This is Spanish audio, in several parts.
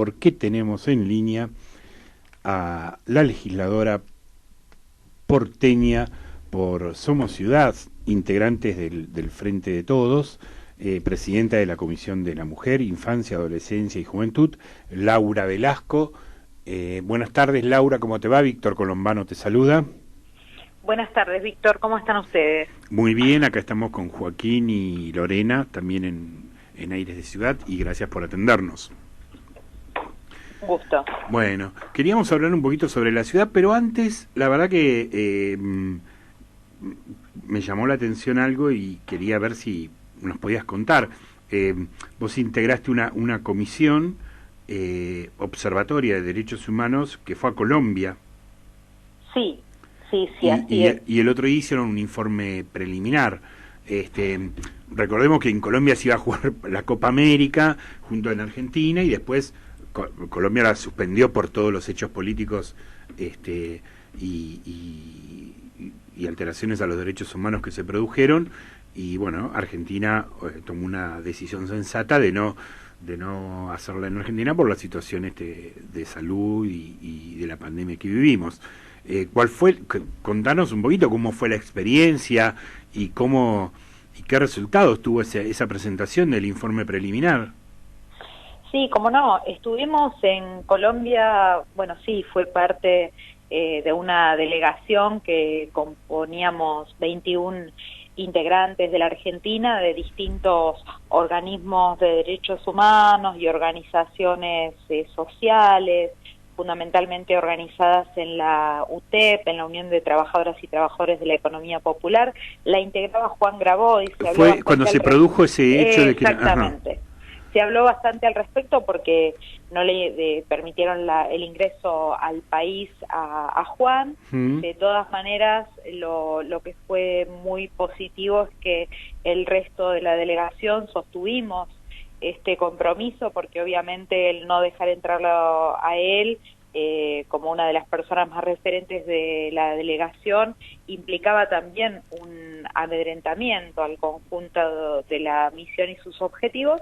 por qué tenemos en línea a la legisladora porteña por Somos Ciudad, integrantes del Frente de Todos, presidenta de la Comisión de la Mujer, Infancia, Adolescencia y Juventud, Laura Velasco. Buenas tardes, Laura, ¿cómo te va? Víctor Colombano te saluda. Buenas tardes, Víctor, ¿cómo están ustedes? Muy bien, acá estamos con Joaquín y Lorena, también en Aires de Ciudad, y gracias por atendernos. Un gusto. Bueno, queríamos hablar un poquito sobre la ciudad, pero antes, la verdad que me llamó la atención algo y quería ver si nos podías contar. Vos integraste una comisión observatoria de derechos humanos que fue a Colombia. Sí, así es. Y el otro día hicieron un informe preliminar. Recordemos que en Colombia se iba a jugar la Copa América junto en Argentina, y después Colombia la suspendió por todos los hechos políticos y alteraciones a los derechos humanos que se produjeron, y bueno, Argentina tomó una decisión sensata de no hacerla en Argentina por la situación de salud y de la pandemia que vivimos. ¿Cuál fue? Contanos un poquito cómo fue la experiencia y qué resultados tuvo esa presentación del informe preliminar. Sí, como no, estuvimos en Colombia, bueno, sí, fue parte de una delegación que componíamos 21 integrantes de la Argentina, de distintos organismos de derechos humanos y organizaciones sociales, fundamentalmente organizadas en la UTEP, en la Unión de Trabajadoras y Trabajadores de la Economía Popular. La integraba Juan Grabois. Fue cuando se produjo ese hecho de que... Exactamente. Ajá. Se habló bastante al respecto porque no le permitieron el ingreso al país a Juan. De todas maneras, lo que fue muy positivo es que el resto de la delegación sostuvimos este compromiso, porque obviamente el no dejar entrarlo a él como una de las personas más referentes de la delegación implicaba también un amedrentamiento al conjunto de la misión y sus objetivos.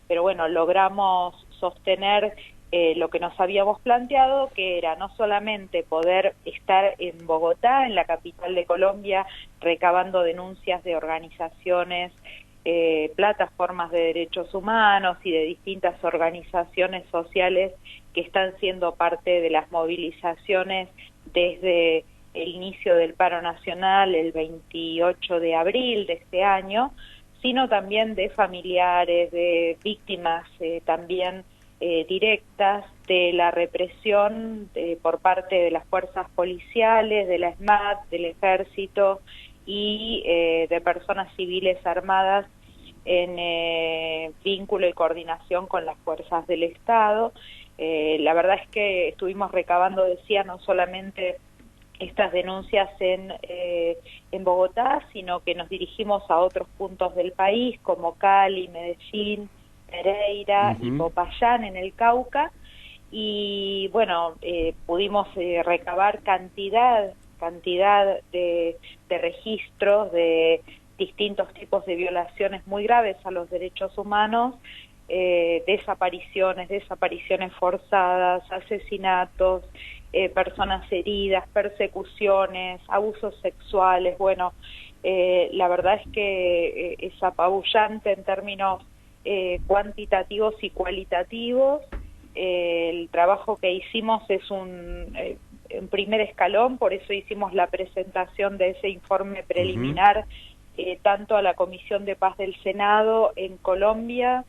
Pero bueno, logramos sostener lo que nos habíamos planteado, que era no solamente poder estar en Bogotá, en la capital de Colombia, recabando denuncias de organizaciones, plataformas de derechos humanos y de distintas organizaciones sociales que están siendo parte de las movilizaciones desde el inicio del paro nacional el 28 de abril de este año, sino también de familiares, de víctimas también directas de la represión por parte de las fuerzas policiales, de la SMAT, del Ejército y de personas civiles armadas en vínculo y coordinación con las fuerzas del Estado. La verdad es que estuvimos recabando, decía, no solamente estas denuncias en Bogotá, sino que nos dirigimos a otros puntos del país, como Cali, Medellín, Pereira y Popayán en el Cauca, y bueno, pudimos recabar cantidad de registros de distintos tipos de violaciones muy graves a los derechos humanos, desapariciones forzadas, asesinatos, personas heridas, persecuciones, abusos sexuales. Bueno, la verdad es que es apabullante en términos cuantitativos y cualitativos. El trabajo que hicimos es un primer escalón, por eso hicimos la presentación de ese informe preliminar tanto a la Comisión de Paz del Senado en Colombia,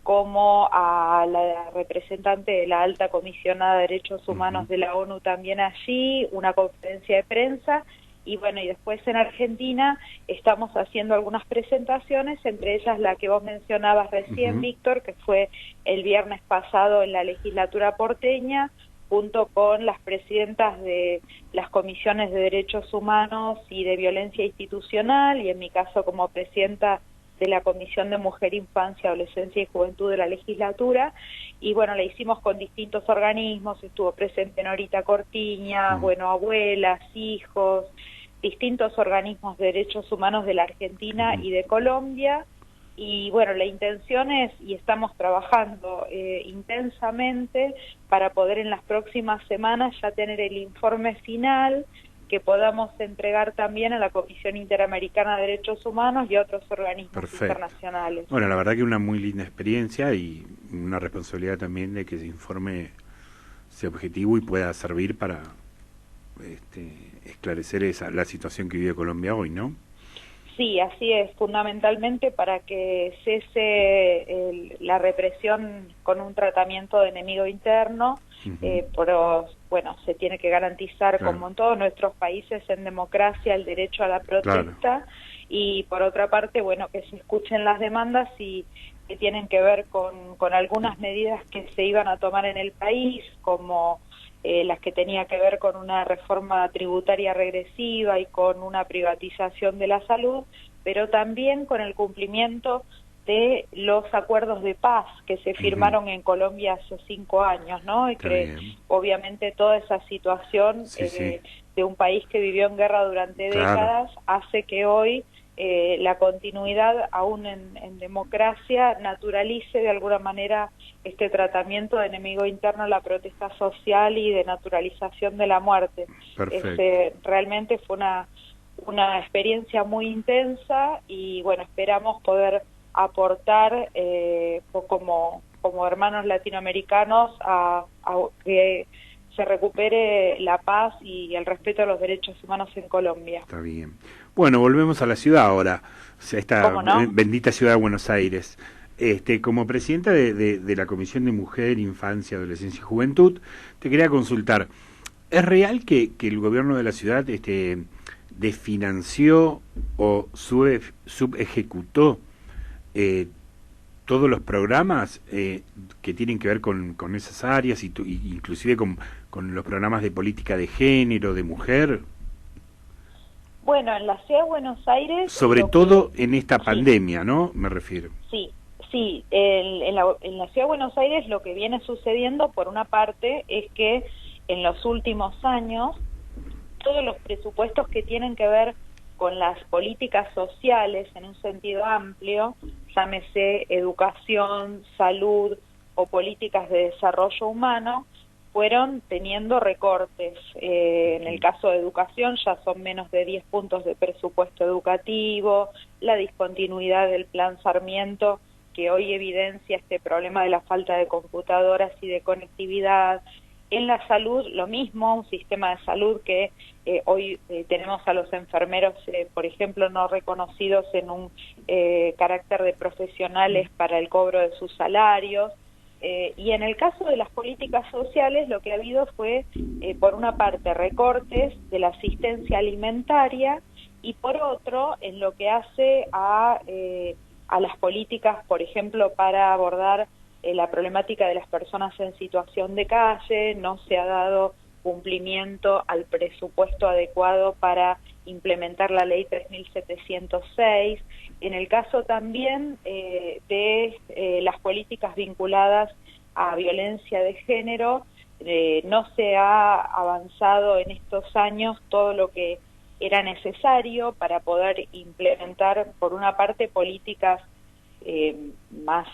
como a la representante de la Alta Comisionada de Derechos Humanos de la ONU también allí, una conferencia de prensa, y bueno, y después en Argentina estamos haciendo algunas presentaciones, entre ellas la que vos mencionabas recién, Víctor, que fue el viernes pasado en la legislatura porteña, junto con las presidentas de las comisiones de derechos humanos y de violencia institucional, y en mi caso como presidenta de la Comisión de Mujer, Infancia, Adolescencia y Juventud de la legislatura, y bueno, la hicimos con distintos organismos, estuvo presente Norita Cortiña, bueno, abuelas, hijos, distintos organismos de derechos humanos de la Argentina y de Colombia, Y bueno, la intención es, y estamos trabajando intensamente para poder en las próximas semanas ya tener el informe final que podamos entregar también a la Comisión Interamericana de Derechos Humanos y a otros organismos internacionales. Bueno, la verdad que una muy linda experiencia y una responsabilidad también de que ese informe sea objetivo y pueda servir para esclarecer la situación que vive Colombia hoy, ¿no? Sí, así es, fundamentalmente para que cese la represión con un tratamiento de enemigo interno, pero bueno, se tiene que garantizar, como en todos nuestros países en democracia, el derecho a la protesta, y por otra parte, bueno, que se escuchen las demandas y que tienen que ver con algunas medidas que se iban a tomar en el país, como las que tenía que ver con una reforma tributaria regresiva y con una privatización de la salud, pero también con el cumplimiento de los acuerdos de paz que se firmaron en Colombia hace 5 años, ¿no? Y que obviamente toda esa situación de un país que vivió en guerra durante décadas hace que hoy la continuidad aún en democracia naturalice de alguna manera este tratamiento de enemigo interno a la protesta social y de naturalización de la muerte. Realmente fue una experiencia muy intensa y bueno, esperamos poder aportar como hermanos latinoamericanos a que se recupere la paz y el respeto a los derechos humanos en Colombia. Está bien. Bueno, volvemos a la ciudad ahora, esta bendita ciudad de Buenos Aires. Como presidenta de la Comisión de Mujer, Infancia, Adolescencia y Juventud, te quería consultar, ¿es real que el gobierno de la ciudad desfinanció o subejecutó todos los programas que tienen que ver con esas áreas, y inclusive con los programas de política de género, de mujer? Bueno, en la ciudad de Buenos Aires... Sobre todo en esta pandemia, ¿no? Me refiero. Sí, en la ciudad de Buenos Aires lo que viene sucediendo, por una parte, es que en los últimos años todos los presupuestos que tienen que ver con las políticas sociales en un sentido amplio, llámese educación, salud o políticas de desarrollo humano, fueron teniendo recortes. En el caso de educación ya son menos de 10 puntos de presupuesto educativo, la discontinuidad del Plan Sarmiento, que hoy evidencia este problema de la falta de computadoras y de conectividad. En la salud, lo mismo, un sistema de salud que hoy tenemos a los enfermeros, por ejemplo, no reconocidos en un carácter de profesionales para el cobro de sus salarios. Y en el caso de las políticas sociales, lo que ha habido fue, por una parte, recortes de la asistencia alimentaria y por otro, en lo que hace a las políticas, por ejemplo, para abordar la problemática de las personas en situación de calle, no se ha dado cumplimiento al presupuesto adecuado para implementar la ley 3706. En el caso también de las políticas vinculadas a violencia de género, no se ha avanzado en estos años todo lo que era necesario para poder implementar, por una parte, políticas más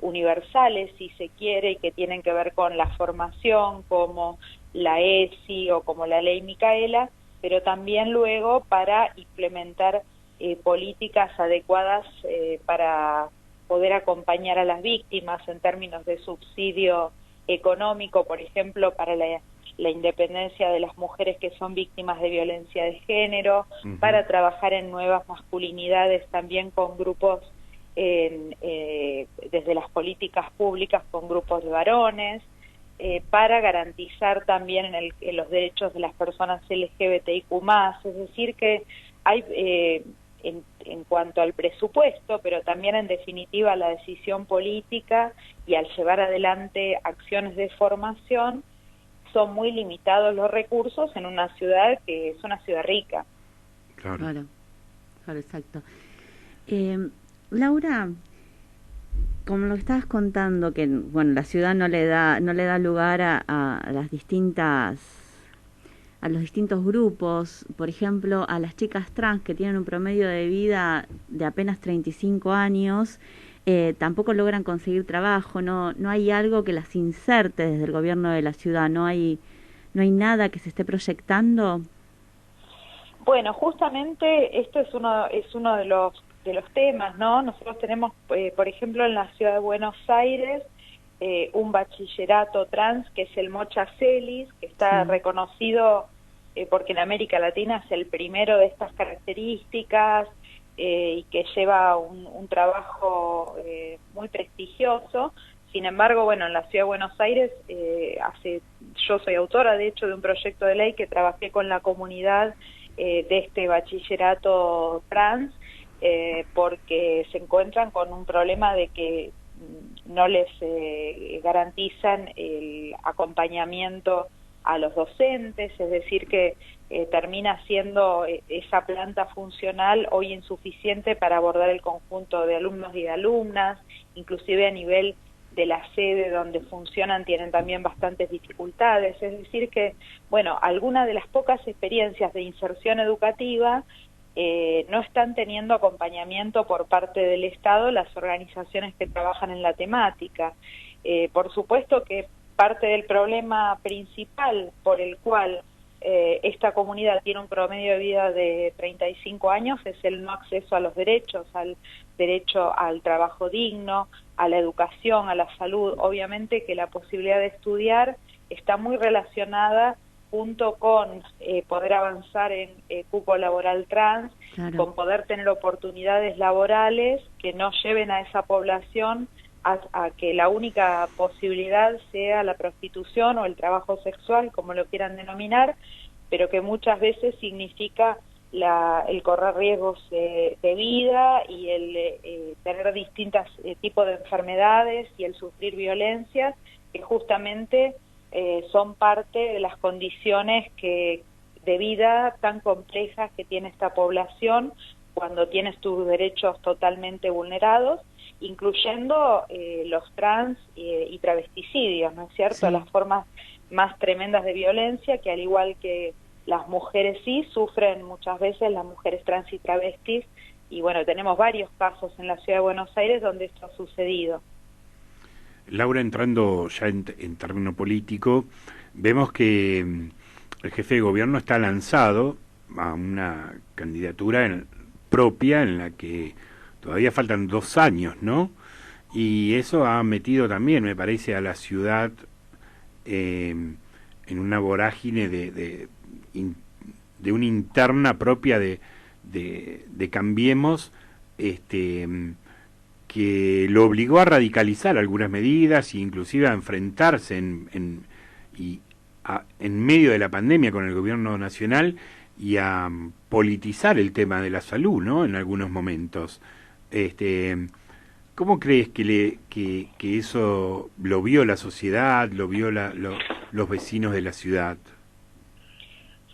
universales, si se quiere, y que tienen que ver con la formación, como la ESI o como la ley Micaela, pero también luego para implementar políticas adecuadas para poder acompañar a las víctimas en términos de subsidio económico, por ejemplo, para la independencia de las mujeres que son víctimas de violencia de género, para trabajar en nuevas masculinidades también con grupos, desde las políticas públicas con grupos de varones, para garantizar también en los derechos de las personas LGBTIQ+, es decir que hay en cuanto al presupuesto, pero también en definitiva la decisión política y al llevar adelante acciones de formación, son muy limitados los recursos en una ciudad que es una ciudad rica. Claro, exacto. Laura, como lo estabas contando, que bueno, la ciudad no le da lugar a las distintas a los distintos grupos, por ejemplo, a las chicas trans que tienen un promedio de vida de apenas 35 años, tampoco logran conseguir trabajo, no hay algo que las inserte desde el gobierno de la ciudad, no hay nada que se esté proyectando. Bueno, justamente esto es uno de los temas, ¿no? Nosotros tenemos, por ejemplo, en la ciudad de Buenos Aires, un bachillerato trans que es el Mocha Celis, que está reconocido porque en América Latina es el primero de estas características y que lleva un trabajo muy prestigioso. Sin embargo, bueno, en la ciudad de Buenos Aires, yo soy autora, de hecho, de un proyecto de ley que trabajé con la comunidad de este bachillerato trans, porque se encuentran con un problema de que no les garantizan el acompañamiento a los docentes, es decir que termina siendo esa planta funcional hoy insuficiente para abordar el conjunto de alumnos y de alumnas, inclusive a nivel de la sede donde funcionan tienen también bastantes dificultades, es decir que, bueno, algunas de las pocas experiencias de inserción educativa no están teniendo acompañamiento por parte del Estado las organizaciones que trabajan en la temática. Por supuesto que parte del problema principal por el cual esta comunidad tiene un promedio de vida de 35 años es el no acceso a los derechos, al derecho al trabajo digno, a la educación, a la salud. Obviamente que la posibilidad de estudiar está muy relacionada junto con poder avanzar en cupo laboral trans, claro, con poder tener oportunidades laborales que no lleven a esa población a que la única posibilidad sea la prostitución o el trabajo sexual, como lo quieran denominar, pero que muchas veces significa el correr riesgos de vida y el tener distintos tipos de enfermedades y el sufrir violencias que justamente son parte de las condiciones de vida tan complejas que tiene esta población cuando tienes tus derechos totalmente vulnerados, incluyendo los trans y travesticidios, ¿no es cierto? Sí. Las formas más tremendas de violencia que al igual que las mujeres sí sufren muchas veces las mujeres trans y travestis, y bueno, tenemos varios casos en la ciudad de Buenos Aires donde esto ha sucedido. Laura, entrando ya en terreno político, vemos que el jefe de gobierno está lanzado a una candidatura propia en la que todavía faltan 2 años, ¿no? Y eso ha metido también, me parece, a la ciudad en una vorágine de una interna propia de Cambiemos, que lo obligó a radicalizar algunas medidas e inclusive a enfrentarse en medio de la pandemia con el gobierno nacional y a politizar el tema de la salud, ¿no? En algunos momentos. ¿Cómo crees que eso lo vio la sociedad, lo vio los vecinos de la ciudad?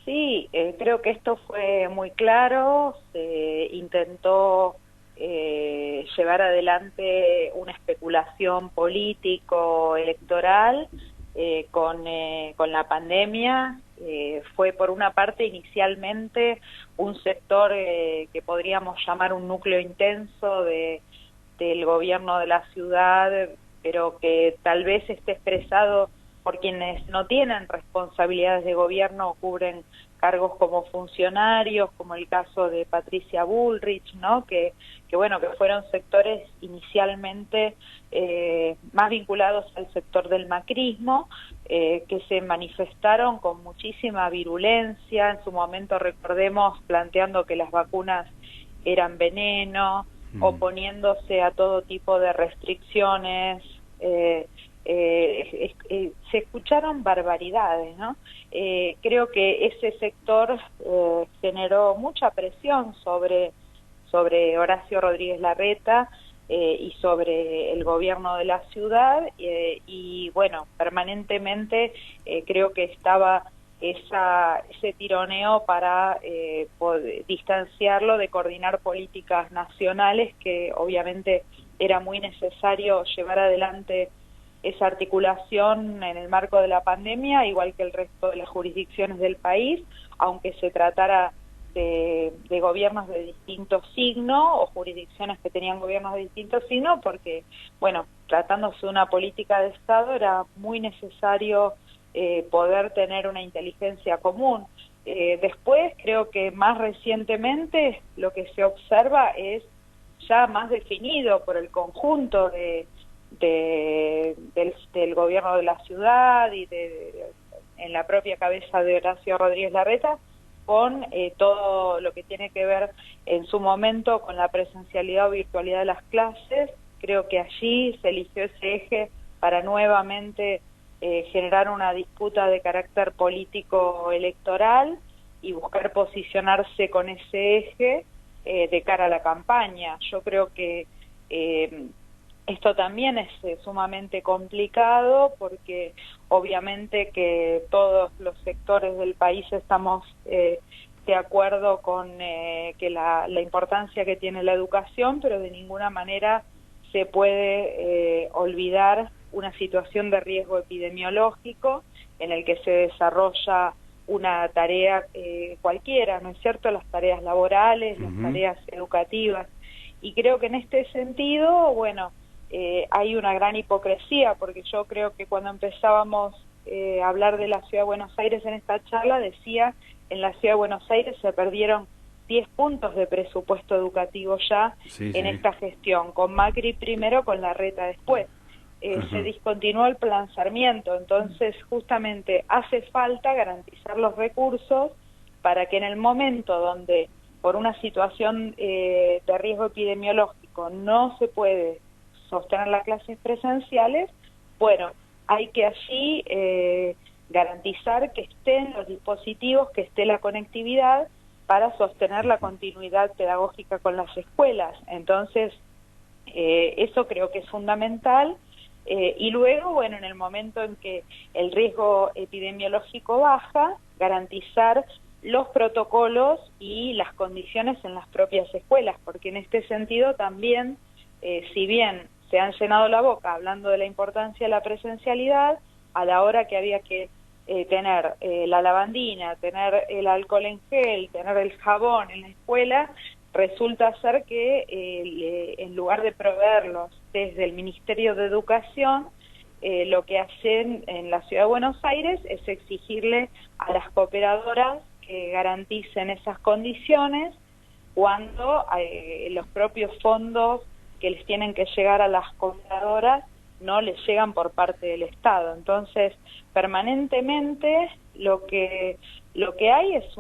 Sí, creo que esto fue muy claro, se intentó llevar adelante una especulación político-electoral con la pandemia. Fue por una parte inicialmente un sector que podríamos llamar un núcleo intenso del gobierno de la ciudad, pero que tal vez esté expresado por quienes no tienen responsabilidades de gobierno o cubren cargos como funcionarios, como el caso de Patricia Bullrich, ¿no? Que bueno, que fueron sectores inicialmente más vinculados al sector del macrismo, que se manifestaron con muchísima virulencia, en su momento recordemos planteando que las vacunas eran veneno, oponiéndose a todo tipo de restricciones, se escucharon barbaridades, ¿no? Creo que ese sector generó mucha presión sobre Horacio Rodríguez Larreta y sobre el gobierno de la ciudad y bueno, permanentemente creo que estaba ese tironeo para poder distanciarlo de coordinar políticas nacionales que obviamente era muy necesario llevar adelante esa articulación en el marco de la pandemia, igual que el resto de las jurisdicciones del país, aunque se tratara de gobiernos de distinto signo o jurisdicciones que tenían gobiernos de distinto signo, porque, bueno, tratándose de una política de Estado era muy necesario poder tener una inteligencia común. Después, creo que más recientemente lo que se observa es ya más definido por el conjunto del gobierno de la ciudad y en la propia cabeza de Horacio Rodríguez Larreta, con todo lo que tiene que ver en su momento con la presencialidad o virtualidad de las clases. Creo que allí se eligió ese eje para nuevamente generar una disputa de carácter político electoral y buscar posicionarse con ese eje de cara a la campaña. Yo creo que esto también es sumamente complicado porque obviamente que todos los sectores del país estamos de acuerdo con que la importancia que tiene la educación, pero de ninguna manera se puede olvidar una situación de riesgo epidemiológico en el que se desarrolla una tarea cualquiera, ¿no es cierto? Las tareas laborales, las tareas educativas. Y creo que en este sentido, bueno, hay una gran hipocresía, porque yo creo que cuando empezábamos a hablar de la Ciudad de Buenos Aires en esta charla, decía, en la Ciudad de Buenos Aires se perdieron 10 puntos de presupuesto educativo ya en esta gestión, con Macri primero, con Larreta después. Se discontinuó el plan Sarmiento, entonces justamente hace falta garantizar los recursos para que en el momento donde por una situación de riesgo epidemiológico no se puede sostener las clases presenciales, bueno, hay que allí garantizar que estén los dispositivos, que esté la conectividad para sostener la continuidad pedagógica con las escuelas. Entonces, eso creo que es fundamental. Y luego, bueno, en el momento en que el riesgo epidemiológico baja, garantizar los protocolos y las condiciones en las propias escuelas, porque en este sentido también, si bien se han llenado la boca hablando de la importancia de la presencialidad, a la hora que había que tener la lavandina, tener el alcohol en gel, tener el jabón en la escuela, resulta ser que en lugar de proveerlos desde el Ministerio de Educación, lo que hacen en la Ciudad de Buenos Aires es exigirle a las cooperadoras que garanticen esas condiciones cuando los propios fondos que les tienen que llegar a las cooperadoras no les llegan por parte del Estado. Entonces, permanentemente lo que hay es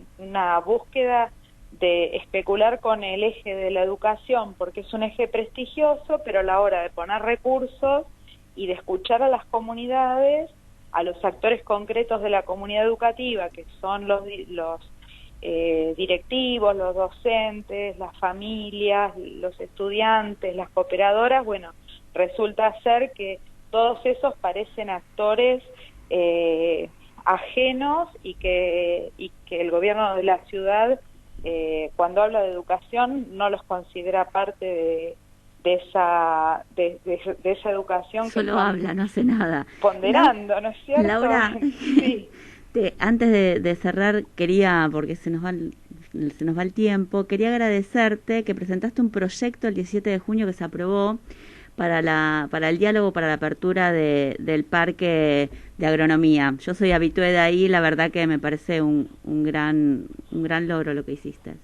una búsqueda de especular con el eje de la educación, porque es un eje prestigioso, pero a la hora de poner recursos y de escuchar a las comunidades, a los actores concretos de la comunidad educativa, que son los directivos, los docentes, las familias, los estudiantes, las cooperadoras, bueno, resulta ser que todos esos parecen actores ajenos y que el gobierno de la ciudad, cuando habla de educación, no los considera parte de esa educación. Solo que habla, no hace nada. Ponderando, ¿no es cierto? Laura, sí. Antes de cerrar, quería, porque se nos va el tiempo, quería agradecerte que presentaste un proyecto el 17 de junio que se aprobó para el diálogo, para la apertura del Parque de Agronomía. Yo soy habitué de ahí, la verdad que me parece un gran logro lo que hiciste.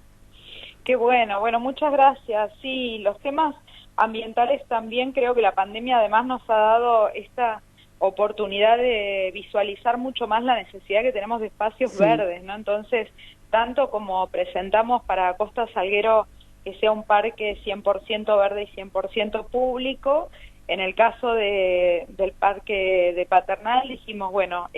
Qué bueno, muchas gracias. Sí, los temas ambientales también, creo que la pandemia además nos ha dado esta oportunidad de visualizar mucho más la necesidad que tenemos de espacios verdes, ¿no? Entonces, tanto como presentamos para Costa Salguero que sea un parque 100% verde y 100% público, en el caso del parque de Paternal dijimos, bueno,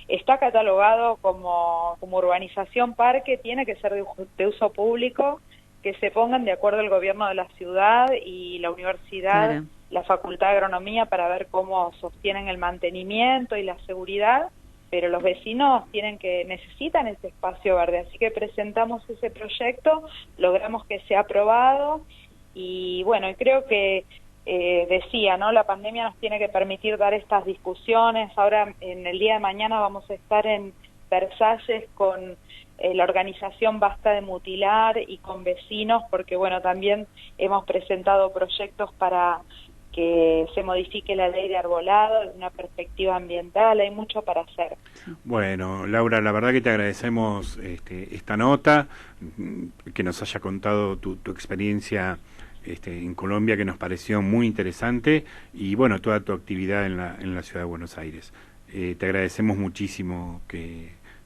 está catalogado como urbanización parque, tiene que ser de uso público, que se pongan de acuerdo el gobierno de la ciudad y la universidad, claro, la Facultad de Agronomía, para ver cómo sostienen el mantenimiento y la seguridad, pero los vecinos necesitan ese espacio verde, así que presentamos ese proyecto, logramos que sea aprobado y bueno, creo que decía, ¿no? La pandemia nos tiene que permitir dar estas discusiones. Ahora, en el día de mañana vamos a estar en Versalles con la organización Basta de Mutilar y con vecinos, porque bueno, también hemos presentado proyectos para que se modifique la ley de arbolado desde una perspectiva ambiental. Hay mucho para hacer. Bueno, Laura, la verdad que te agradecemos esta nota, que nos haya contado tu experiencia en Colombia, que nos pareció muy interesante, y bueno, toda tu actividad en la ciudad de Buenos Aires. Te agradecemos muchísimo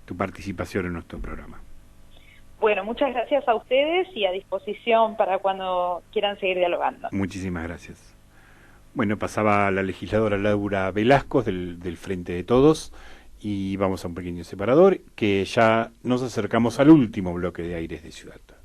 tu participación en nuestro programa. Bueno, muchas gracias a ustedes y a disposición para cuando quieran seguir dialogando. Muchísimas gracias. Bueno, pasaba la legisladora Laura Velasco del Frente de Todos, y vamos a un pequeño separador, que ya nos acercamos al último bloque de Aires de Ciudad.